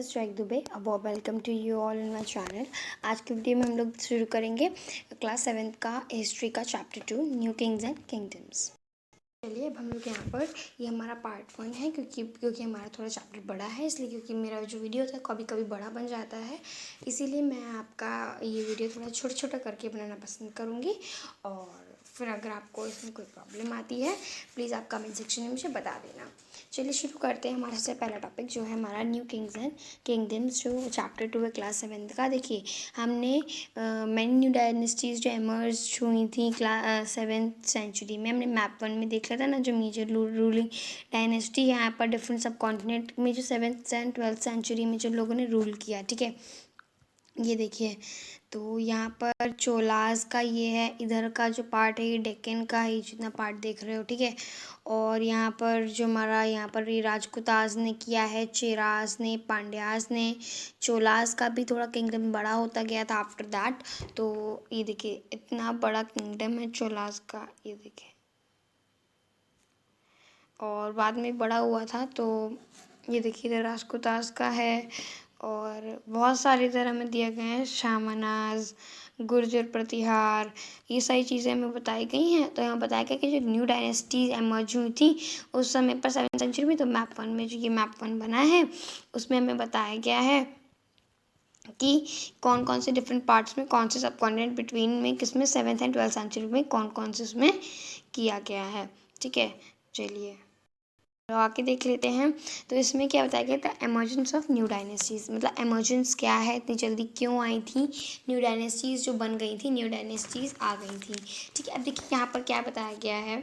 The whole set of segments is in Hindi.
Strike Dubey welcome to you all in my channel. आज की वीडियो में हम लोग शुरू करेंगे क्लास 7th का हिस्ट्री का chapter 2 new Kings and kingdoms. चलिए अब हम लोग यहाँ पर ये हमारा पार्ट 1 है क्योंकि हमारा थोड़ा चैप्टर बड़ा है, इसलिए क्योंकि मेरा जो वीडियो था कभी कभी बड़ा बन जाता है, इसीलिए मैं आपका ये वीडियो थोड़ा छोटा छोटा करके बनाना पसंद करूँगी। और फिर अगर आपको इसमें कोई प्रॉब्लम आती है प्लीज़ आप कमेंट सेक्शन में मुझे बता देना। चलिए शुरू करते हैं। हमारा सबसे पहला टॉपिक जो है हमारा न्यू किंग्स एंड किंगडम्स, जो चैप्टर 2 है क्लास 7th का। देखिए हमने मैनी न्यू डायनेस्टीज़ जो एमर्ज हुई थी क्लास 7th सेंचुरी में, हमने मैप 1 में देख लिया था ना, जो मेजर रूलिंग डायनेस्टी यहाँ पर डिफरेंट सब कॉन्टिनेंट में जो 7th एंड 12th सेंचुरी में जो लोगों ने रूल किया। ठीक है, ये देखिए तो यहाँ पर चोलास का ये है, इधर का जो पार्ट है ये डेक्कन का है, जितना पार्ट देख रहे हो। ठीक है, और यहाँ पर जो हमारा यहाँ पर ये राजपूतास ने किया है, चेरास ने, पांड्यास ने, चोलास का भी थोड़ा किंगडम बड़ा होता गया था आफ्टर दैट। तो ये देखिए इतना बड़ा किंगडम है चोलास का, ये देखिए, और बाद में बड़ा हुआ था। तो ये देखिए इधर राजपूतास का है और बहुत सारे इधर हमें दिए गए हैं, शामनाज, गुर्जर प्रतिहार, ये सारी चीज़ें हमें बताई गई हैं। तो यहाँ बताया गया कि जो न्यू डायनेस्टीज एमर्ज हुई थी उस समय पर 7th सेंचुरी में, तो मैप 1 में जो ये मैप 1 बना है उसमें हमें बताया गया है कि कौन कौन से डिफरेंट पार्ट्स में कौन से सब कॉन्टिनेंट बिटवीन में किसमें 7th एंड 12th सेंचुरी में कौन कौन से उसमें किया गया है। ठीक है, चलिए तो आके देख लेते हैं। तो इसमें क्या बताया गया था, एमर्जेंस ऑफ न्यू डायनेस्टीज़, मतलब एमर्जेंस क्या है, इतनी जल्दी क्यों आई थी न्यू डायनेस्टीज़ जो बन गई थी, न्यू डायनेस्टीज़ आ गई थी। ठीक है, अब देखिए यहाँ पर क्या बताया गया है,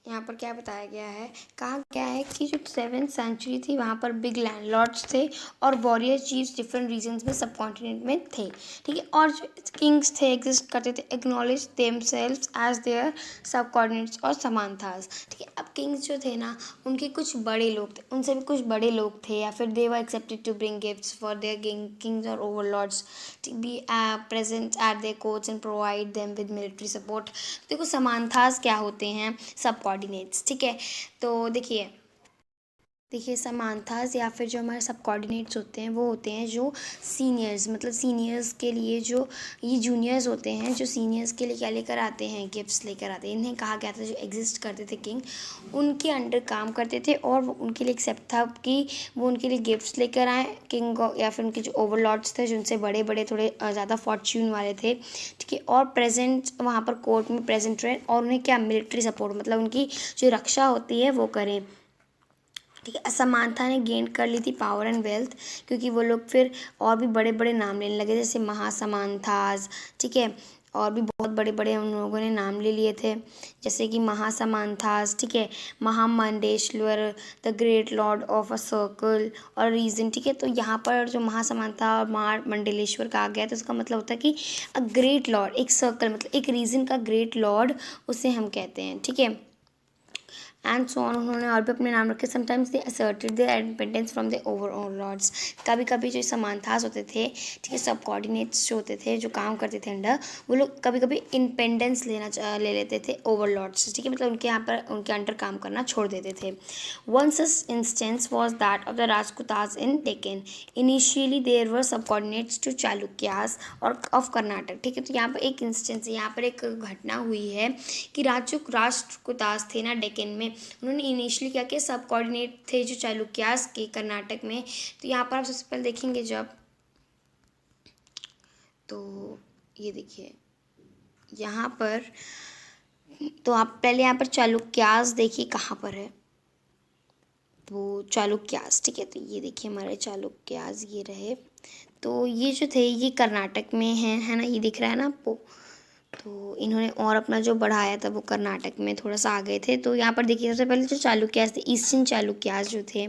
यहाँ पर क्या बताया गया है, कहा गया है कि जो 7th सेंचुरी थी वहाँ पर बिग लैंडलॉर्ड्स थे और वॉरियर चीफ्स डिफरेंट रीजन्स में सब कॉन्टिनेंट में थे। ठीक है, और जो किंग्स थे एग्जिस्ट करते थे, एक्नॉलेज देमसेल्व्स एज देयर सब कॉर्डिनेट्स और समानथास। ठीक है, अब किंग्स जो थे ना उनके कुछ बड़े लोग थे, उनसे भी कुछ बड़े लोग थे, या फिर they were expected to bring gifts for their kings और overlords to be present at their courts and provide them with military support. देखो समानथास क्या होते हैं, सब कोऑर्डिनेट्स। ठीक है, तो देखिए समानथास या फिर जो हमारे सब कोऑर्डिनेट्स होते हैं वो होते हैं जो सीनियर्स, मतलब सीनियर्स के लिए, जो ये जूनियर्स होते हैं जो सीनियर्स के लिए क्या लेकर आते हैं, गिफ्ट्स लेकर आते हैं। इन्हें कहा गया था जो एग्जिस्ट करते थे किंग, उनके अंडर काम करते थे और वो उनके लिए एक्सेप्ट था कि वो उनके लिए गिफ्ट्स लेकर आए किंग, या फिर उनके जो ओवरलॉर्ड्स थे जिनसे बड़े बड़े थोड़े ज़्यादा फॉर्च्यून वाले थे। ठीक है, और प्रेजेंट वहाँ पर कोर्ट में प्रेजेंट रहे और उन्हें क्या मिलिट्री सपोर्ट, मतलब उनकी जो रक्षा होती है वो करें। ठीक है, असमानता ने गेन कर ली थी पावर एंड वेल्थ, क्योंकि वो लोग फिर और भी बड़े बड़े नाम लेने लगे, जैसे महासमानथास। ठीक है, और भी बहुत बड़े बड़े उन लोगों ने नाम ले लिए थे, जैसे कि महासमानथास। ठीक है, mahamandaleshvara, the great lord of a circle और रीजन। ठीक है, तो यहाँ पर जो महासमानता और महामंडलेश्वर कहा गया तो उसका मतलब होता है कि अ ग्रेट लॉर्ड, एक सर्कल मतलब एक रीजन का ग्रेट लॉर्ड उसे हम कहते हैं। ठीक है, एंड सो ऑन, उन्होंने और भी अपने नाम रखे। Sometimes they asserted their independence from the overlords, कभी कभी जो समानथास होते थे, ठीक है, सब कोऑर्डिनेट्स जो होते थे जो काम करते थे अंडर, वो लोग कभी कभी इंडिपेंडेंस ले लेते थे ओवरलॉर्ड्स। ठीक है, मतलब उनके यहाँ पर उनके अंडर काम करना छोड़ देते थे। One such instance was that of the Rashtrakutas in Deccan. Initially there were subordinates to Chalukyas और ऑफ कर्नाटक। ठीक है, तो यहाँ पर एक इंस्टेंस, यहाँ पर एक घटना हुई है कि राष्ट्रकूटास थे ना डेक्कन में, उन्होंने इनिशियली क्या किया, सब कोऑर्डिनेट थे जो चालुक्यास के कर्नाटक में। तो यहाँ पर आप सबसे पहले देखेंगे जब, तो ये देखिए यहाँ पर, तो आप पहले यहाँ पर चालुक्यास देखिए कहाँ पर है, तो चालुक्यास। ठीक है, तो ये देखिए हमारे चालुक्यास ये रहे, तो ये जो थे ये कर्नाटक में है ना, ये दिख रहा है ना आपको। तो इन्होंने और अपना जो बढ़ाया था वो कर्नाटक में थोड़ा सा आ गए थे। तो यहाँ पर देखिए सबसे पहले जो चालुक्यास थे, ईस्टर्न चालुक्यास जो थे,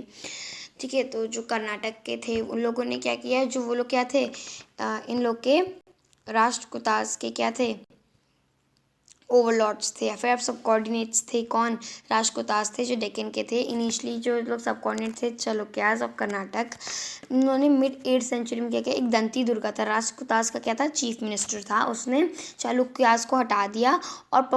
ठीक है, तो जो कर्नाटक के थे उन लोगों ने क्या किया, जो वो लोग क्या थे, इन लोग के राष्ट्रकूटास के क्या थे, ओवरलॉर्ड्स थे, या फिर आप सब कोऑर्डिनेट्स थे। कौन, राजपूतास थे जो डेक्कन के थे। इनिशियली जो लोग सब कोऑर्डिनेट थे चालुक्यास ऑफ कर्नाटक, उन्होंने मिड 8th सेंचुरी में क्या किया, एक दंती दुर्गा था, राजपूतास का क्या था, चीफ मिनिस्टर था, उसने चालुक्यास को हटा दिया और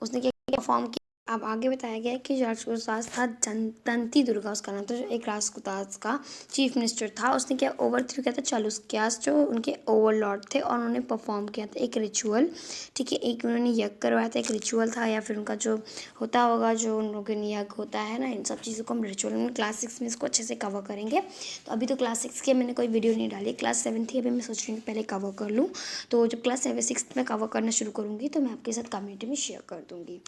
उसने क्या परफॉर्म किया, अब आगे बताया गया है कि जो राजकुदास था दंती दुर्गा उसका नाम था, जो एक राजकुदास का चीफ मिनिस्टर था। उसने क्या ओवरथ्रो किया था चालुक्यास, जो उनके ओवरलॉर्ड थे, और उन्होंने परफॉर्म किया था एक रिचुअल। ठीक है, एक उन्होंने यज्ञ करवाया था, एक रिचुअल था, या फिर उनका जो होता होगा, जो उन लोगों ने यज्ञ होता है ना, इन सब चीज़ों को हम रिचुअल में क्लास 6 में इसको अच्छे से कवर करेंगे। तो अभी तो क्लास 6 की मैंने कोई वीडियो नहीं डाली, क्लास 7 थी, अभी मैं सोच रही हूँ पहले कवर कर लूँ। तो जब क्लास 6 में कवर करना शुरू करूँगी तो मैं आपके साथ कम्युनिटी में शेयर कर दूँगी।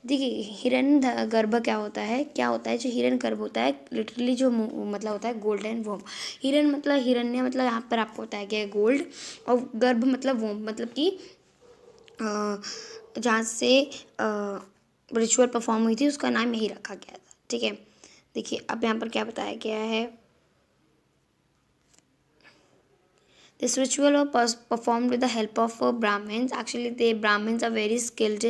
देखिए, हिरण्य गर्भ क्या होता है, जो हिरण्य गर्भ होता है लिटरली जो मतलब होता है गोल्डन वोम। हिरण्य मतलब हिरण्य मतलब यहाँ पर आपको होता है क्या गोल्ड, और गर्भ मतलब वोम मतलब कि जहाँ से रिचुअल परफॉर्म हुई थी उसका नाम यही रखा गया था। ठीक है, देखिए अब यहाँ पर क्या बताया गया है। This ritual was performed with the help of Brahmins. Actually, the Brahmins are very skilled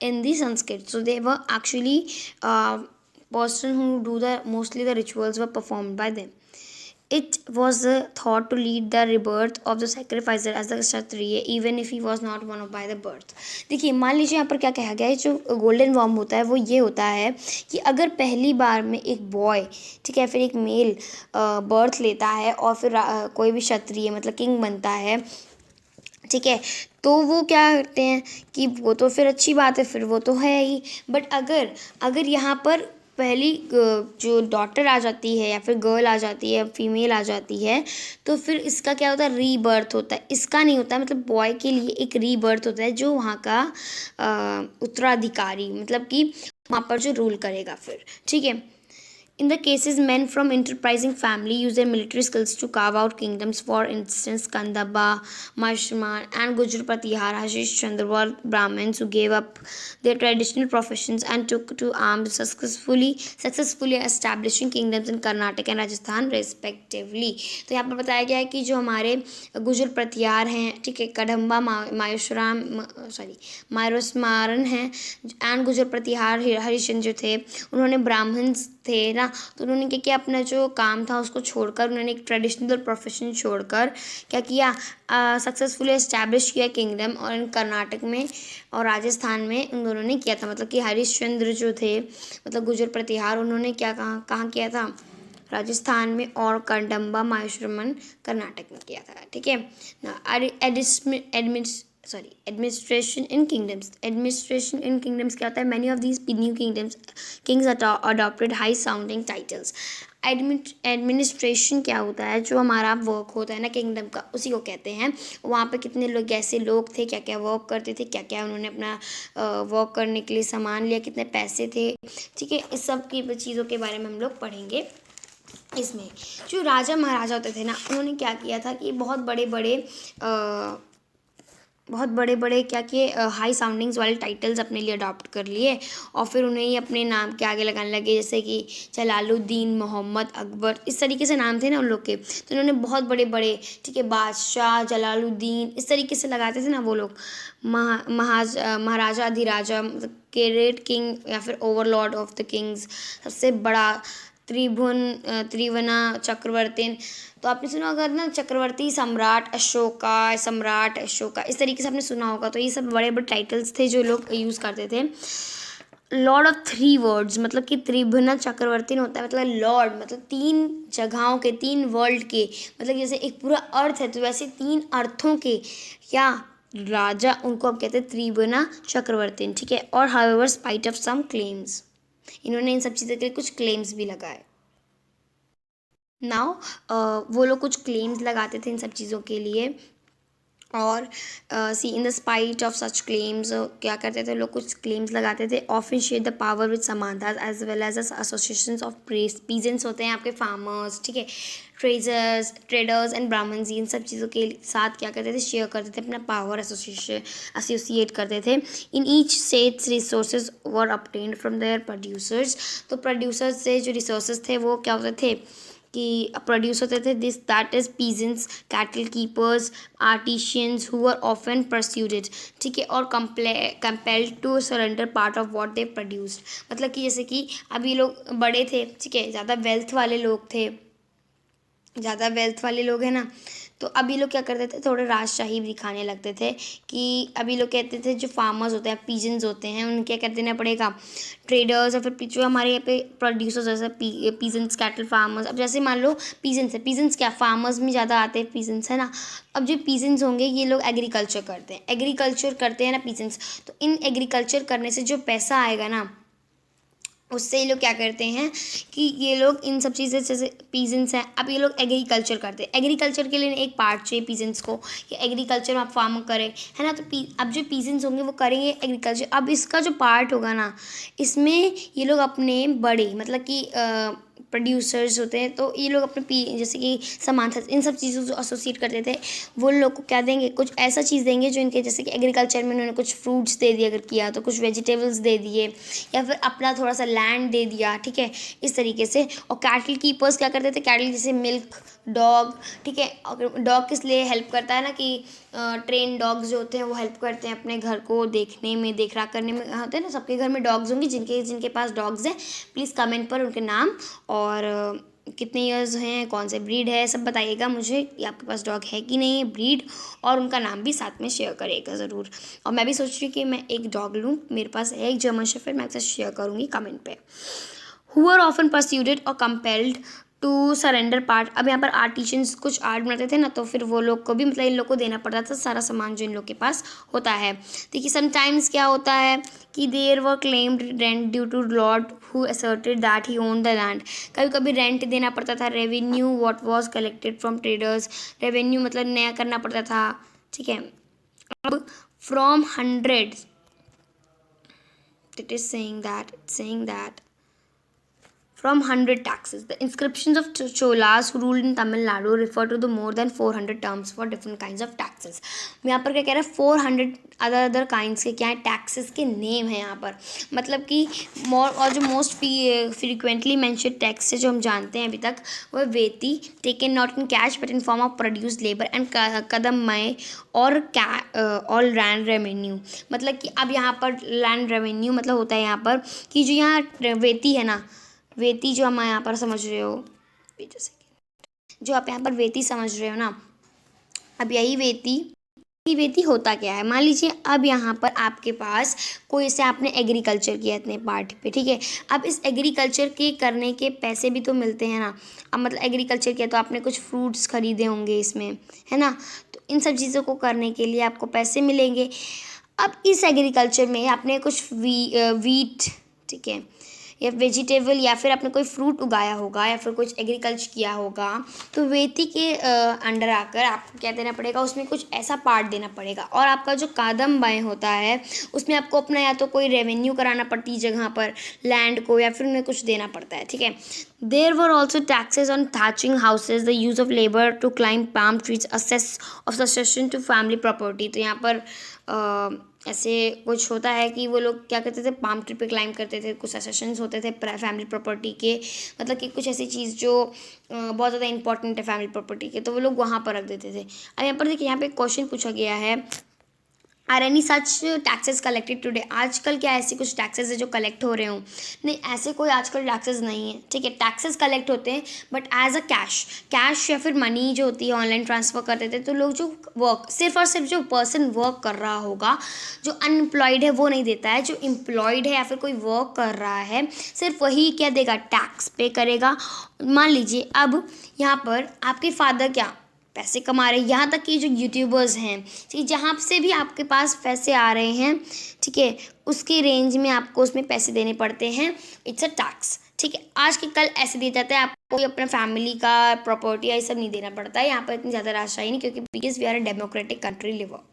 in the Sanskrit. So they were actually person who do the mostly the rituals were performed by them. It was thought to lead the rebirth of the sacrificer as the Kshatriya, even if he was not one of by the birth. देखिए, मान लीजिए यहाँ पर क्या कहा गया है, जो गोल्डन वॉर्म होता है वो ये होता है कि अगर पहली बार में एक बॉय, ठीक है, फिर एक मेल बर्थ लेता है और फिर कोई भी क्षत्रिय मतलब किंग बनता है, ठीक है, तो वो क्या करते हैं कि वो तो फिर अच्छी बात है, फिर वो तो है ही। बट अगर अगर यहाँ पर पहली जो डॉटर आ जाती है या फिर गर्ल आ जाती है, फीमेल आ जाती है, तो फिर इसका क्या होता है, रीबर्थ होता है। इसका नहीं होता है, मतलब बॉय के लिए एक रीबर्थ होता है, जो वहाँ का उत्तराधिकारी मतलब कि वहाँ पर जो रूल करेगा फिर। ठीक है, in the cases, men from enterprising family use their military skills to carve out kingdoms. For instance, Kandaba, Marshman, and Gujar Pratihar Hashish Chandra were Brahmins who gave up their traditional professions and took to arms, successfully establishing kingdoms in Karnataka and Rajasthan respectively. तो यहाँ पर बताया गया है कि जो हमारे गुजर प्रतिहार हैं, ठीक है, कदम्बा, मायुषराम मायुरस्मारन हैं, एंड गुजर प्रतिहार हरिश्चंद्र जो थे, उन्होंने ब्राह्मण्स थे ना, तो उन्होंने क्या किया, अपना जो काम था उसको छोड़कर, उन्होंने एक ट्रेडिशनल प्रोफेशन छोड़कर क्या किया, सक्सेसफुली एस्टैब्लिश किया किंगडम, और इन कर्नाटक में और राजस्थान में उन दोनों ने किया था। मतलब कि हरिश्चंद्र जो थे मतलब गुजर प्रतिहार, उन्होंने क्या कहाँ किया था, राजस्थान में, और कदम्बा माहेश्वरमन कर्नाटक में किया था। ठीक है, एडमिनिस्ट्रेशन इन किंगडम्स क्या होता है, many of these new Kings adopted high sounding titles. Administration क्या होता है, जो हमारा वर्क होता है ना किंगडम का, उसी को कहते हैं। वहाँ पे कितने लोग ऐसे लोग थे, क्या क्या वर्क करते थे, क्या क्या उन्होंने अपना वर्क करने के लिए सामान लिया, कितने पैसे थे। ठीक है, इस सब की चीज़ों के बारे में हम लोग पढ़ेंगे। इसमें जो राजा महाराजा होते थे ना, उन्होंने क्या किया था कि बहुत बड़े क्या किए, हाई साउंडिंग्स वाले टाइटल्स अपने लिए अडॉप्ट कर लिए, और फिर उन्हें ही अपने नाम के आगे लगाने लगे, जैसे कि जलालुद्दीन, मोहम्मद, अकबर, इस तरीके से नाम थे ना उन लोग के। तो उन्होंने बहुत बड़े बड़े, ठीक है, बादशाह, जलालुद्दीन, इस तरीके से लगाते थे ना वो लोग, महाराजा, अधिराजा, मतलब ग्रेट किंग या फिर ओवरलॉर्ड ऑफ द किंग्स, सबसे बड़ा, त्रिभुवना चक्रवर्ती। तो आपने सुना होगा ना, चक्रवर्ती, सम्राट अशोका, इस तरीके से आपने सुना होगा। तो ये सब बड़े बड़े टाइटल्स थे जो लोग यूज़ करते थे। लॉर्ड ऑफ 3 वर्ड्स, मतलब कि त्रिभुवना चक्रवर्ती होता है, मतलब लॉर्ड मतलब 3 जगहों के, 3 वर्ल्ड के, मतलब जैसे एक पूरा अर्थ है तो वैसे 3 अर्थों के क्या राजा, उनको अब कहते हैं त्रिभुवना चक्रवर्ती। ठीक है, और however spite of some claims, इन्होंने इन सब चीज़ों के कुछ क्लेम्स भी लगाए। नाउ वो लोग कुछ क्लेम्स लगाते थे इन सब चीज़ों के लिए, और see in the spite of such claims क्या करते थे लोग, कुछ क्लेम्स लगाते थे। Often share the power with samantas as well as associations of peasants होते हैं आपके फार्मर्स, ठीक है, ट्रेडर्स एंड ब्राह्मण्स, इन सब चीज़ों के साथ क्या करते थे, शेयर करते थे, अपना पावर एसोसिएट करते थे। In each states resources were obtained from their producers, तो प्रोड्यूसर्स से जो रिसोर्सेज थे वो क्या होते थे कि प्रोड्यूस होते थे, this that is peasants, cattle keepers, artisans who are often persuaded, ठीक है, और compelled to surrender part of what they produced. मतलब कि जैसे कि अभी लोग बड़े थे, ठीक है, ज़्यादा वेल्थ वाले लोग हैं ना, तो अभी लोग क्या करते थे, थोड़े राजशाही दिखाने लगते थे कि अभी लोग कहते थे जो फार्मर्स होते हैं, पीजेंस होते हैं, उन्हें क्या कर देना पड़ेगा, ट्रेडर्स या फिर जो हमारे यहाँ पे प्रोड्यूसर्स जैसे पीजेंट्स, कैटल फार्मर्स। अब जैसे मान लो पीजेंट्स है, पीजेंट्स क्या फार्मर्स में ज़्यादा आते हैं, पीजेंट्स है ना। अब जो पीजेंट्स होंगे ये लोग एग्रीकल्चर करते हैं ना पीजेंट्स। तो इन एग्रीकल्चर करने से जो पैसा आएगा ना, उससे ये लोग क्या करते हैं कि ये लोग इन सब चीज़ें, जैसे पीजेंट्स हैं, अब ये लोग एग्रीकल्चर करते हैं। एग्रीकल्चर के लिए एक पार्ट चाहिए पीजेंट्स को कि एग्रीकल्चर में आप फार्म करें, है ना। तो अब जो पीजेंट्स होंगे वो करेंगे एग्रीकल्चर। अब इसका जो पार्ट होगा ना, इसमें ये लोग अपने बड़े मतलब कि प्रोड्यूसर्स होते हैं, तो ये लोग अपने जैसे कि सामान इन सब चीज़ों से एसोसिएट करते थे, वो लोग को क्या देंगे, कुछ ऐसा चीज़ देंगे जो इनके, जैसे कि एग्रीकल्चर में उन्होंने कुछ फ्रूट्स दे दिए अगर किया तो, कुछ वेजिटेबल्स दे दिए, या फिर अपना थोड़ा सा लैंड दे दिया, ठीक है, इस तरीके से। और कैटल कीपर्स क्या करते थे, कैटल जैसे मिल्क डॉग, ठीक है। और डॉग किस लिए हेल्प करता है ना कि ट्रेन डॉग्स जो होते हैं वो हेल्प करते हैं अपने घर को देखने में, देख रेख करने में। होते हैं ना, सबके घर में डॉग्स होंगे, जिनके जिनके पास डॉग्स हैं प्लीज़ कमेंट पर उनके नाम और कितने ईयर्स हैं, कौन से ब्रीड है, सब बताइएगा मुझे कि आपके पास डॉग है कि नहीं है, ब्रीड और उनका नाम भी साथ में शेयर करिएगा ज़रूर। और मैं भी सोच रही हूँ कि मैं एक डॉग लूँ, मेरे पास है एक जर्मन शेफर्ड, मैं आपसे शेयर करूँगी कमेंट पे। हु आर ऑफन परस्यूडेड और कंपेल्ड टू सरेंडर पार्ट। अब यहाँ पर आर्टिशंस कुछ आर्ट बनाते थे ना, तो फिर वो लोग को भी मतलब इन लोग को देना पड़ता था सारा सामान जो इन लोग के पास होता है। देखिए समटाइम्स क्या होता है कि there were claimed rent due to lord who asserted that he own the land. कभी कभी रेंट देना पड़ता था, revenue what was collected from traders, revenue मतलब नया करना पड़ता था, ठीक है। अब from hundreds it is saying that from 100 taxes. The inscriptions of Cholas who ruled in Tamil Nadu refer to the more than 400 terms for different kinds of taxes. यहाँ पर क्या कह रहा है, 400 अदर kinds के क्या है, टैक्सेस के नेम है यहाँ पर। मतलब कि और जो मोस्ट फ्रीक्वेंटली मैंशनड टैक्स है जो हम जानते हैं अभी तक, वह वेती, taken not in cash but in form of produce labour, and कदममय और ऑल लैंड रेवेन्यू। मतलब कि अब यहाँ पर लैंड रेवेन्यू मतलब होता है यहाँ पर कि जो यहाँ वेती है ना, वेती जो हम यहाँ पर समझ रहे हो, जो आप यहाँ पर वेती समझ रहे हो ना, अब यही वेती होता क्या है। मान लीजिए अब यहाँ पर आपके पास कोई से आपने एग्रीकल्चर किया इतने पार्ट पे, ठीक है। अब इस एग्रीकल्चर के करने के पैसे भी तो मिलते हैं ना। अब मतलब एग्रीकल्चर किया तो आपने कुछ फ्रूट्स खरीदे होंगे इसमें, है ना। तो इन सब चीज़ों को करने के लिए आपको पैसे मिलेंगे। अब इस एग्रीकल्चर में आपने कुछ वीट, ठीक है, या वेजिटेबल या फिर आपने कोई फ्रूट उगाया होगा या फिर कुछ एग्रीकल्चर किया होगा, तो वेती के अंडर आकर आपको क्या देना पड़ेगा, उसमें कुछ ऐसा पार्ट देना पड़ेगा। और आपका जो कादम बाएँ होता है उसमें आपको अपना या तो कोई रेवेन्यू कराना पड़ती है जगह पर लैंड को, या फिर उन्हें कुछ देना पड़ता है, ठीक है। There were also taxes on thatching houses, the use of labour to climb palm trees, a cess of succession to family property. तो यहाँ पर ऐसे कुछ होता है कि वो लोग क्या करते थे, पाम ट्री पे क्लाइंब करते थे, कुछ सेशंस होते थे फैमिली प्रॉपर्टी के, मतलब कि कुछ ऐसी चीज़ जो बहुत ज़्यादा इंपॉर्टेंट है फैमिली प्रॉपर्टी के, तो वो लोग वहाँ पर रख देते थे। अब यहाँ पर देखिए, यहाँ पे एक क्वेश्चन पूछा गया है, are any such taxes collected today. आजकल क्या ऐसी कुछ टैक्सेस है जो कलेक्ट हो रहे हों? नहीं, ऐसे कोई आजकल टैक्सेस नहीं है, ठीक है। टैक्सेस कलेक्ट होते हैं बट एज अ कैश या फिर मनी जो होती है ऑनलाइन ट्रांसफ़र करते थे, तो लोग जो वर्क, सिर्फ और सिर्फ जो पर्सन वर्क कर रहा होगा, जो अनएम्प्लॉयड है वो नहीं देता है, जो एम्प्लॉयड है या फिर कोई वर्क कर रहा है सिर्फ वही क्या देगा, टैक्स पे करेगा। मान लीजिए अब यहाँ पर आपके फादर क्या पैसे कमा रहे हैं, यहाँ तक कि जो यूट्यूबर्स हैं, ठीक, जहाँ से भी आपके पास पैसे आ रहे हैं, ठीक है, उसकी रेंज में आपको उसमें पैसे देने पड़ते हैं, इट्स अ टैक्स, ठीक है। आज के कल ऐसे दिया जाता है, आपको अपने फैमिली का प्रॉपर्टी ये सब नहीं देना पड़ता है यहाँ पर, इतनी ज़्यादा राशि नहीं, क्योंकि because we are a democratic country liver,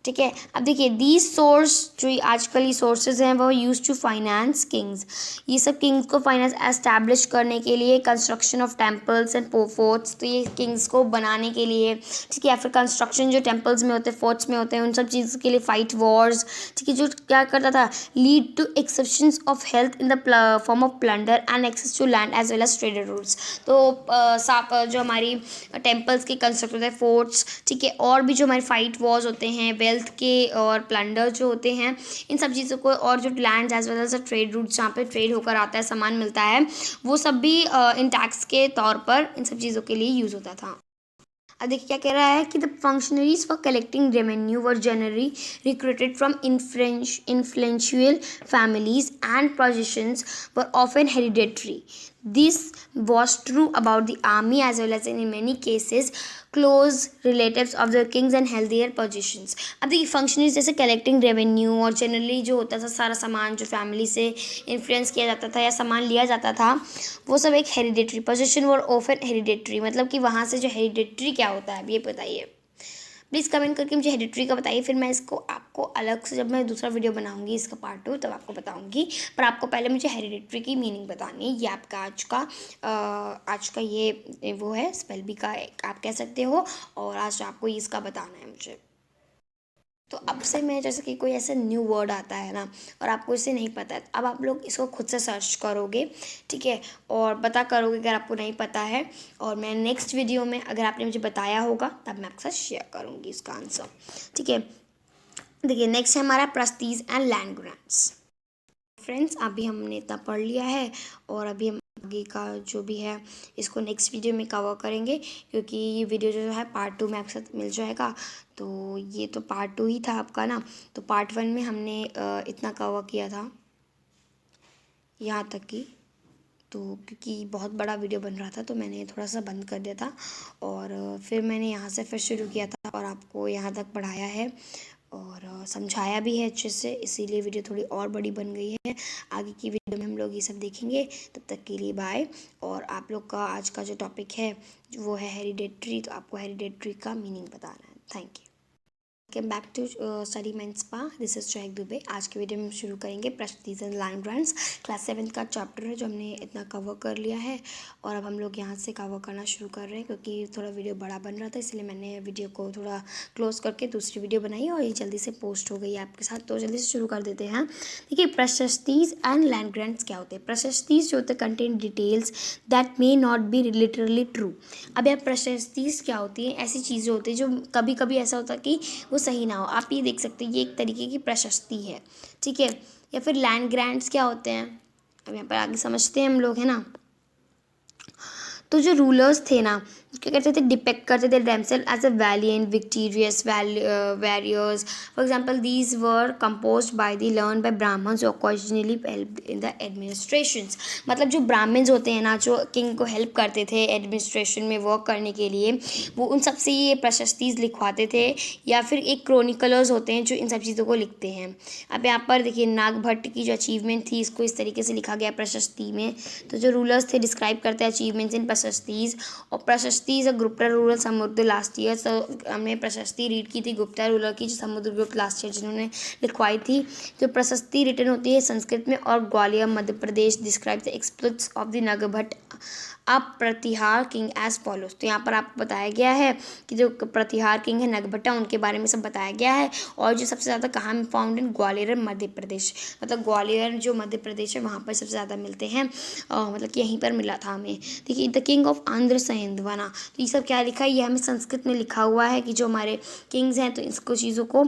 ठीक है। अब देखिए दीज सोर्स, जो आजकल ये सोर्सेज हैं वो यूज टू फाइनेंस किंग्स, ये सब किंग्स को फाइनेंस एस्टैब्लिश करने के लिए, construction of temples and forts, तो ये किंग्स को बनाने के लिए, ठीक है, या फिर कंस्ट्रक्शन जो टेम्पल्स में होते हैं, फोर्ट्स में होते हैं, उन सब चीज़ों के लिए, फाइट वॉर्स, ठीक है, जो क्या करता था, lead to exceptions of health in the form of plunder and access to land as well as trader routes. तो जो हमारी टेम्पल्स के कंस्ट्रक्ट होते हैं, फोर्ट्स, ठीक है, और भी जो हमारे फाइट वॉर्स होते हैं, वेल्थ के और प्लंडर जो होते हैं, इन सब चीज़ों को, और जो land as well as trade route जहाँ पे ट्रेड होकर आता है, सामान मिलता है, वो सब भी इन टैक्स के तौर पर इन सब चीज़ों के लिए यूज़ होता था। अब देखिए क्या कह रहा है कि the functionaries for collecting revenue were generally recruited from influential families and positions were often hereditary. This was true about the army as well as in many cases close relatives of the kings and healthier positions. अब देखिए फंक्शनरीज जैसे कलेक्टिंग रेवेन्यू और जनरली जो होता था सारा सामान जो फैमिली से इन्फ्लुएंस किया जाता था या सामान लिया जाता था वो सब एक हेरिडेटरी पोजीशन और ऑफन हेरिडेटरी, मतलब कि वहाँ से जो हेरिडेटरी क्या होता है अब ये बताइए प्लीज़ कमेंट करके मुझे हेरिडेटरी का बताइए। फिर मैं इसको आपको अलग से जब मैं दूसरा वीडियो बनाऊंगी इसका पार्ट 2 तब आपको बताऊंगी, पर आपको पहले मुझे हेरिडेटरी की मीनिंग बतानी है। ये आपका आज का ये वो है स्पेल बी का आप कह सकते हो, और आज आपको इसका बताना है मुझे। तो अब से मैं जैसे कि कोई ऐसा न्यू वर्ड आता है ना और आपको इसे नहीं पता है, अब आप लोग इसको खुद से सर्च करोगे, ठीक है, और पता करोगे अगर आपको नहीं पता है, और मैं नेक्स्ट वीडियो में अगर आपने मुझे बताया होगा तब मैं आपके साथ शेयर करूँगी इसका आंसर, ठीक है। देखिए नेक्स्ट है हमारा prestige and land grants. Friends अभी हमने इतना पढ़ लिया है और अभी हम आगे का जो भी है इसको नेक्स्ट वीडियो में कवर करेंगे, क्योंकि ये वीडियो जो है पार्ट 2 में आपके साथ मिल जाएगा। तो ये तो पार्ट 2 ही था आपका ना, तो पार्ट 1 में हमने इतना कवर किया था यहाँ तक कि, तो क्योंकि बहुत बड़ा वीडियो बन रहा था तो मैंने थोड़ा सा बंद कर दिया था और फिर मैंने यहाँ से फिर शुरू किया था और आपको यहाँ तक पढ़ाया है और समझाया भी है अच्छे से, इसीलिए वीडियो थोड़ी और बड़ी बन गई है। आगे की वीडियो में हम लोग ये सब देखेंगे, तब तक के लिए बाय। और आप लोग का आज का जो टॉपिक है वो है हेरिडेटरी, तो आपको हेरिडेटरी का मीनिंग बताना है। Thank you. Welcome back to Study Mind Spa, this is चॉइक दुबे। आज के वीडियो में हम शुरू करेंगे prestige and land grants, class 7 का चैप्टर है जो हमने इतना कवर कर लिया है और अब हम लोग यहाँ से कवर करना शुरू कर रहे हैं, क्योंकि थोड़ा वीडियो बड़ा बन रहा था इसलिए मैंने वीडियो को थोड़ा क्लोज करके दूसरी वीडियो बनाई और ये जल्दी से पोस्ट हो गई है आपके साथ। तो जल्दी से शुरू कर देते हैं। देखिए प्रशस्तीज एंड लैंड ग्रांट्स क्या होते हैं। प्रशस्तीज जो होते हैं contain details that may not be literally true. अब यार प्रशस्तीज क्या होती है, ऐसी चीज़ें होती है जो कभी कभी ऐसा होता है कि वो सही ना हो। आप ये देख सकते हैं ये एक तरीके की प्रशस्ति है, ठीक है। या फिर लैंड ग्रांट्स क्या होते हैं, अब यहाँ पर आगे समझते हैं हम लोग, है ना। तो जो रूलर्स थे ना क्या करते थे, डिपेक्ट करते थे themselves as a valiant victorious warriors. For example these were composed by the learn by Brahmans occasionally help in the administrations. मतलब जो ब्राह्मण्स होते हैं ना जो किंग को हेल्प करते थे एडमिनिस्ट्रेशन में वर्क करने के लिए, वो उन सब से ये प्रशस्तीज लिखवाते थे, या फिर एक क्रोनिकलर्स होते हैं जो इन सब चीज़ों को लिखते हैं। अब यहाँ पर देखिए नागभट्ट की जो अचीवमेंट थी इसको इस तरीके से लिखा गया प्रशस्ति में। तो जो रूलर्स थे डिस्क्राइब करते हैं अचीवमेंट्स इन प्रशस्तीज, और प्रशस्ति इज अ गुप्ता रूरल समुद्र लास्ट ईयर। तो हमने प्रशस्ति रीड की थी गुप्ता रूलर की जो समुद्रगुप्त लास्ट ईयर जिन्होंने लिखवाई थी। जो प्रशस्ति रिटर्न होती है संस्कृत में और Gwalior Madhya Pradesh describe the exploits of the Nagabhata a Pratihara king as follows. तो यहाँ पर आपको बताया गया है कि जो प्रतिहार किंग है नगभट्टा उनके बारे में सब बताया गया है, और जो सबसे ज़्यादा कहाँ में फाउंड इन ग्वालियर मध्य प्रदेश, मतलब ग्वालियर जो मध्य प्रदेश है वहाँ पर सबसे ज़्यादा मिलते हैं, मतलब कि यहीं पर मिला था हमें। देखिए द किंग ऑफ आंध्र सहिंदवाना, तो ये सब क्या लिखा है, ये हमें संस्कृत में लिखा हुआ है कि जो हमारे किंग्स हैं, तो इसको चीज़ों को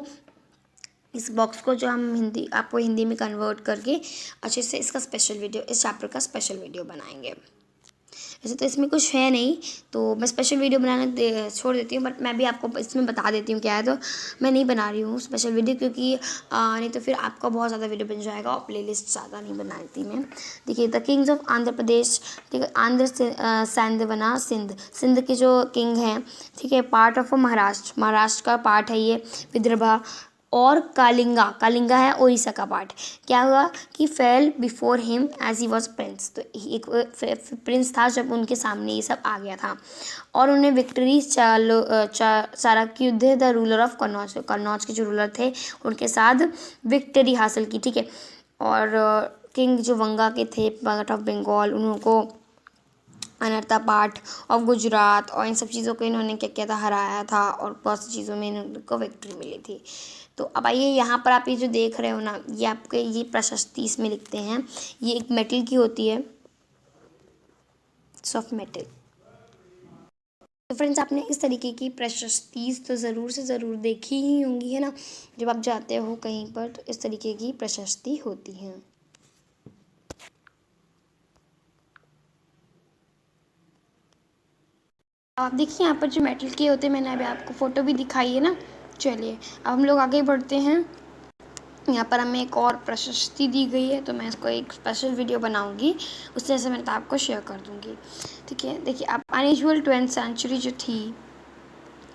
इस बॉक्स को जो हम हिंदी आपको हिंदी में कन्वर्ट करके अच्छे से इसका स्पेशल वीडियो इस चैप्टर का स्पेशल वीडियो बनाएंगे। वैसे तो इसमें कुछ है नहीं तो मैं स्पेशल वीडियो बनाना छोड़ देती हूँ, बट मैं भी आपको इसमें बता देती हूँ क्या है। तो मैं नहीं बना रही हूँ स्पेशल वीडियो क्योंकि नहीं तो फिर आपका बहुत ज़्यादा वीडियो बन जाएगा और प्लेलिस्ट ज़्यादा नहीं बनाती मैं। देखिए the Kings of Andhra Pradesh, ठीक है, आंध्र सैंदवना सिंध, सिंध के जो किंग हैं, ठीक है, पार्ट ऑफ महाराष्ट्र, महाराष्ट्र का पार्ट है ये, विदर्भा और कालिंगा, कालिंगा है उड़ीसा का पार्ट। क्या हुआ कि fell before him as he was prince, तो एक प्रिंस था जब उनके सामने ये सब आ गया था, और उन्हें victory Chanakya the ruler of Kannauj, Kannauj के जो रूलर थे उनके साथ विक्ट्री हासिल की, ठीक है। और किंग जो वंगा के थे पार्ट ऑफ बंगाल, उनको अनर्ता पार्ट ऑफ गुजरात और इन सब चीज़ों को इन्होंने क्या किया था, हराया था, और बहुत सी चीज़ों में इनको विक्ट्री मिली थी। तो अब आइए यहाँ पर आप ये जो देख रहे हो ना, ये आपके ये प्रशस्ति इसमें लिखते हैं, ये एक मेटल की होती है, सॉफ्ट मेटल। तो फ्रेंड्स आपने इस तरीके की प्रशस्तीज तो ज़रूर से ज़रूर देखी ही होंगी, है ना। जब आप जाते हो कहीं पर तो इस तरीके की प्रशस्ति होती हैं। आप देखिए यहाँ पर जो मेटल के होते हैं, मैंने अभी आपको फ़ोटो भी दिखाई है ना। चलिए अब हम लोग आगे बढ़ते हैं। यहाँ पर हमें एक और प्रशस्ति दी गई है, तो मैं इसको एक स्पेशल वीडियो बनाऊंगी, उससे जैसे मैं आपको शेयर कर दूंगी। ठीक है, देखिए अब अनयूजुअल 12th सेंचुरी जो थी,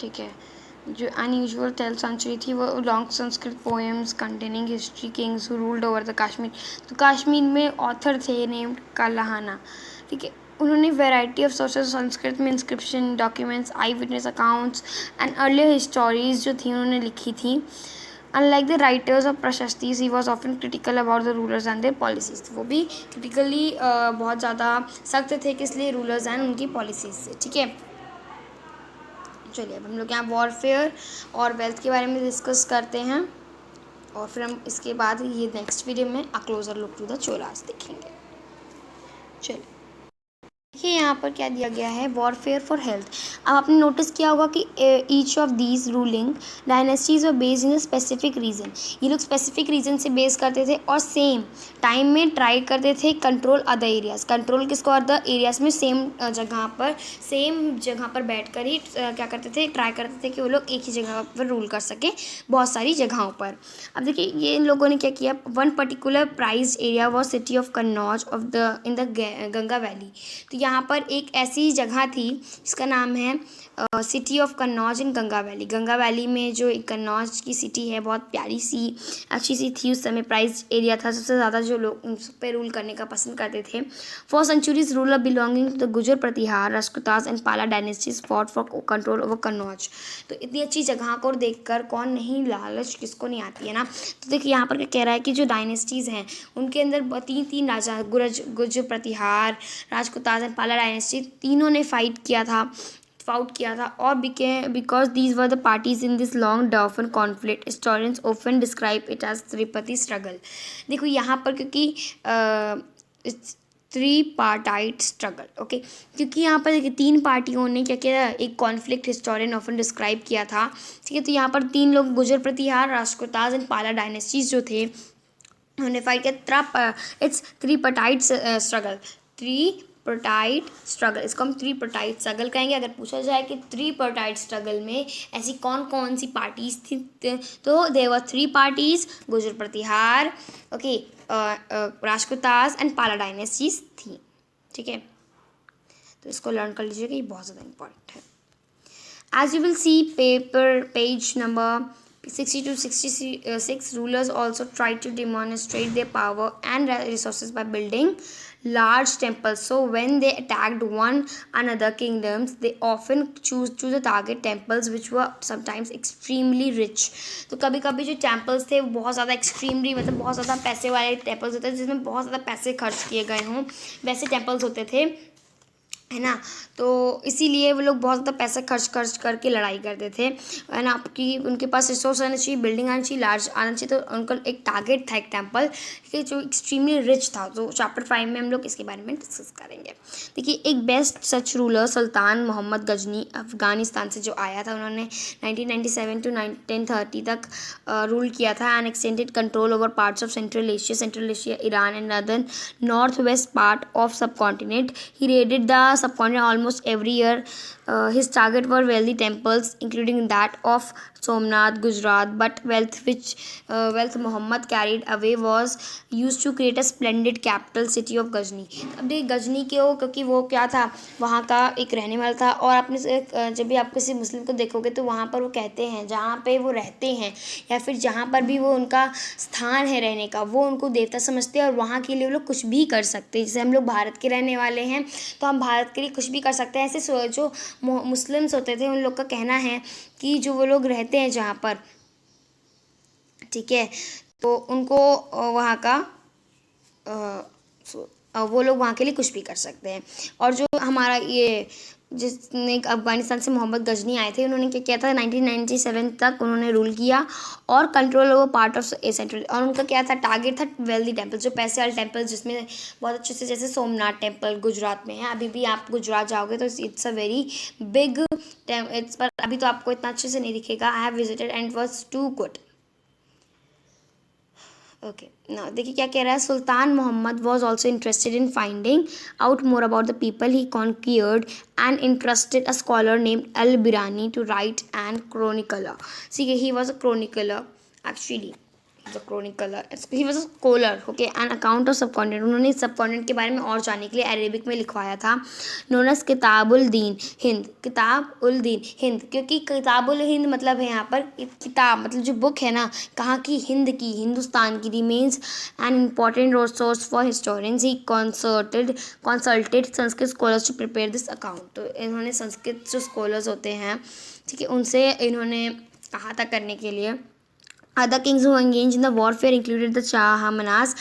ठीक है, जो अनयूजुअल 12th सेंचुरी थी वो long Sanskrit poems containing history Kings who ruled over the Kashmir. तो कश्मीर में ऑथर थे नेम्ड कालाहाना। ठीक है, उन्होंने वैरायटी ऑफ सोर्सेज संस्कृत में inscription documents eyewitness accounts and earlier histories जो थी उन्होंने लिखी थी। Unlike the writers of प्रशस्तिस, he was often critical about the rulers and their policies. वो भी क्रिटिकली बहुत ज़्यादा सख्त थे किस लिए, रूलर्स एंड उनकी पॉलिसीज से। ठीक है, चलिए अब हम लोग यहाँ वॉरफेयर और वेल्थ के बारे में डिस्कस करते हैं, और फिर हम इसके बाद ये नेक्स्ट वीडियो में a closer look to the Cholas देखेंगे। चलिए देखिए यहाँ पर क्या दिया गया है, वॉरफेयर फॉर हेल्थ। अब आपने नोटिस किया होगा कि each of these ruling dynasties were based in a specific region. ये लोग स्पेसिफिक रीजन से बेस करते थे और सेम टाइम में ट्राई करते थे कंट्रोल अदर एरियाज। कंट्रोल किसको, अदर एरियाज में सेम जगह पर बैठ कर ही क्या करते थे, ट्राई करते थे कि वो लोग एक ही जगह पर रूल कर सकें बहुत सारी जगहों पर। अब देखिए ये इन लोगों ने क्या किया, one particular prize area was city of Kannauj of the in the Ganga valley. तो यहाँ पर एक ऐसी जगह थी जिसका नाम है city of Kannauj in Ganga valley. Ganga valley में जो एक कन्नौज की सिटी है, बहुत प्यारी सी अच्छी सी थी। उस समय प्राइज एरिया था, सबसे ज़्यादा जो लोग उस पर रूल करने का पसंद करते थे। For centuries ruler belonging to the Gurjar Pratihara Rajputas and Pala dynasties fought for control over Kannauj. तो इतनी अच्छी जगह को देखकर कौन नहीं, लालच किसको नहीं आती है ना। तो देखिए यहाँ पर क्या कह रहा है कि जो डायनेस्टीज़ हैं उनके अंदर तीन राजा गुजर प्रतिहार राजपूतास एंड पाला डायनेस्टी तीनों ने फाउट किया था और because these were the parties in this long drawn conflict historians often describe it as tripartite struggle. देखो यहाँ पर क्योंकि थ्री पार्टाइट स्ट्रगल, ओके, क्योंकि यहाँ पर देखिए तीन पार्टियों ने क्या किया, एक कॉन्फ्लिक्ट हिस्टोरियन ऑफन डिस्क्राइब किया था। ठीक है, तो यहाँ पर तीन लोग गुजर प्रतिहार राजपूतास एंड पाला डायनेस्टीज जो थे उन्होंने फाइट किया। इट्स त्रिपटाइट स्ट्रगल, त्रिपटाइट स्ट्रगल, इसको हम त्रिपटाइट स्ट्रगल कहेंगे। अगर पूछा जाए कि त्रिपटाइट स्ट्रगल में ऐसी कौन कौन सी पार्टीज थी, तो देयर वर थ्री पार्टीज, गुजर प्रतिहार, ओके, राजपूतास एंड पाला डायनेस्टीज थी। ठीक है, तो इसको लर्न कर लीजिएगा, ये बहुत ज़्यादा इंपॉर्टेंट है। As you will see page number 60 to 66, rulers also tried to demonstrate their power and resources by building large temples. So when they attacked one another kingdoms, they often choose the target temples which were sometimes extremely rich. तो कभी कभी जो temples थे वो बहुत ज़्यादा extremely, मतलब बहुत ज़्यादा पैसे वाले temples होते थे जिसमें बहुत ज़्यादा पैसे खर्च किए गए हों, वैसे temples होते थे, है ना। तो इसीलिए वो लोग बहुत ज़्यादा पैसा खर्च करके लड़ाई करते थे, है ना, कि उनके पास रिसोर्स आना चाहिए, बिल्डिंग आनी चाहिए, लार्ज आना चाहिए। तो उनका एक टारगेट था, एक टेम्पल कि जो एक्सट्रीमली रिच था। तो चैप्टर 5 में हम लोग इसके बारे में डिस्कस करेंगे। देखिए एक बेस्ट सच रूलर सुल्तान मोहम्मद गजनी अफ़गानिस्तान से जो आया था, उन्होंने 1997 to 1030 तक रूल किया था and extended control over parts of Central Asia, Iran and northern north west part of subcontinent. He raided the subcontinent almost every year. His target were wealthy temples, including that of Somnath, Gujarat. But wealth Muhammad carried away was used to create a splendid capital city of Ghazni. अब देखिए गजनी क्यों, क्योंकि वो क्या था, वहाँ का एक रहने वाला था। और आपने जब भी आप किसी मुस्लिम को देखोगे तो वहाँ पर वो कहते हैं जहाँ पे वो रहते हैं या फिर जहाँ पर भी वो उनका स्थान है रहने का, वो उनको देवता समझते हैं और वहाँ के लिए वो लोग कुछ भी कर सकते हैं। जैसे हम लोग भारत के रहने वाले हैं तो हम भारत के लिए कुछ भी कर सकते हैं। ऐसे जो मुस्लिम्स होते थे उन लोग का कहना है कि जो वो लोग रहते हैं जहाँ पर, ठीक है, तो उनको वहाँ का वो लोग वहाँ के लिए कुछ भी कर सकते हैं। और जो हमारा ये जिसने अफ़गानिस्तान से मोहम्मद गजनी आए थे, उन्होंने क्या किया था, 1997 तक उन्होंने रूल किया और control over part of central. और उनका क्या था, टारगेट था वेल्दी टेम्पल, जो पैसे वाले टेम्पल जिसमें बहुत अच्छे से, जैसे सोमनाथ टेम्पल गुजरात में है। अभी भी आप गुजरात जाओगे तो it's a very big it's, पर अभी तो आपको इतना अच्छे से नहीं दिखेगा। I have visited and was too good. Okay ना, देखिए क्या कह रहा है, Sultan Mohammad was also interested in finding out more about the people he conquered and interested a scholar named Al Biruni to write and chronicler. See, he was a chronicler actually. He's a chronicler. He was a scholar. Okay, an account of subcontinent. उन्होंने सबकॉन्टिनेंट के बारे में और जानने के लिए अरेबिक में लिखवाया था. नोन एज किताबुल दीन हिंद. किताब उल दीन हिंद, क्योंकि किताबुल हिंद मतलब है यहाँ पर किताब, मतलब जो बुक है ना, कहाँ की, हिंद की, हिंदुस्तान की. Remains an important resource for historians. He consulted Sanskrit scholars to prepare this account. तो इन्होंने संस्कृत जो स्कॉलर्स होते हैं, ठीक है, उनसे इन्होंने कहा था करने के लिए. Other kings who engaged in the warfare included the Chahamanas,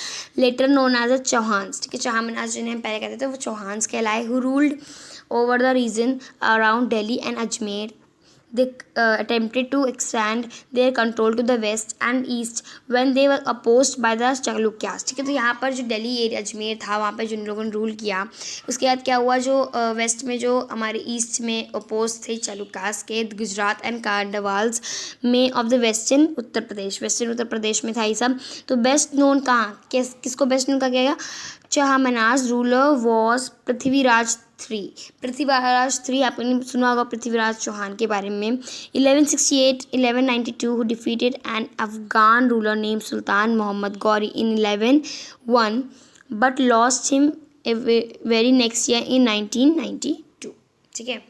later known as the Chauhans. ठीक है, Chahamanas जिन्हें हम पहले कहते थे वो चौहान्स कहलाए. Who ruled over the region around Delhi and Ajmer. They attempted to expand their control to the west and east when they were opposed by the Chalukyas. ठीक है, तो यहाँ पर जो दिल्ली एरिया अजमेर था, वहाँ पर जिन लोगों ने रूल किया, उसके बाद क्या हुआ, जो वेस्ट में, जो हमारे ईस्ट में अपोज थे चालुक्यास के, गुजरात एंड कार्डवाल्स में of the western Uttar Pradesh में था ये सब. तो बेस्ट नोन कहाँ, किसको बेस्ट नोन कहा गया? चहामनास रूलर वॉज पृथ्वीराज थ्री. आपने सुना होगा पृथ्वीराज चौहान के बारे में. 1168-1192 who defeated an Afghan ruler named Sultan Muhammad Ghori in 1101 but lost him very next year in 1992. ठीक है,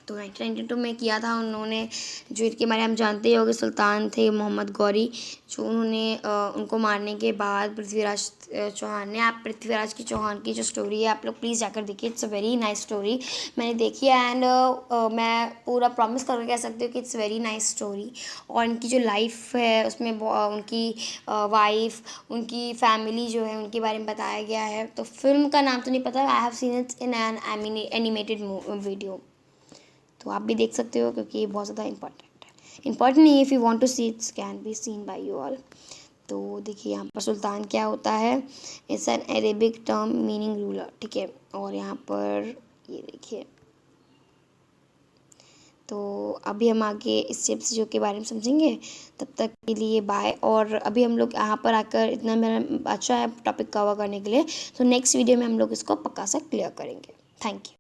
तो 1992 में किया था उन्होंने, जो इनके बारे में हम जानते ही होंगे, सुल्तान थे मोहम्मद गौरी, जो उन्होंने उनको मारने के बाद पृथ्वीराज चौहान ने, आप पृथ्वीराज की चौहान की जो स्टोरी है आप लोग प्लीज़ जाकर देखिए. It's a very nice story. मैंने देखी है एंड मैं पूरा प्रॉमिस करके कह सकती हूँ कि इट्स वेरी नाइस स्टोरी. और इनकी जो लाइफ है उसमें उनकी वाइफ, उनकी फैमिली जो है, उनके बारे में बताया गया है. तो फिल्म का नाम तो नहीं पता, I have seen it in an animated video. तो आप भी देख सकते हो क्योंकि ये बहुत ज़्यादा इम्पॉर्टेंट नहीं है. If you want to see it's can be seen by you all. तो देखिए यहाँ पर सुल्तान क्या होता है, it's an Arabic term meaning ruler. ठीक है, और यहाँ पर ये देखिए, तो अभी हम आगे इस चीज़ों के बारे में समझेंगे. तब तक के लिए बाय. और अभी हम लोग यहाँ पर आकर, इतना मेरा अच्छा है टॉपिक कवर करने के लिए, तो नेक्स्ट वीडियो में हम लोग इसको पक्का सा क्लियर करेंगे. Thank you.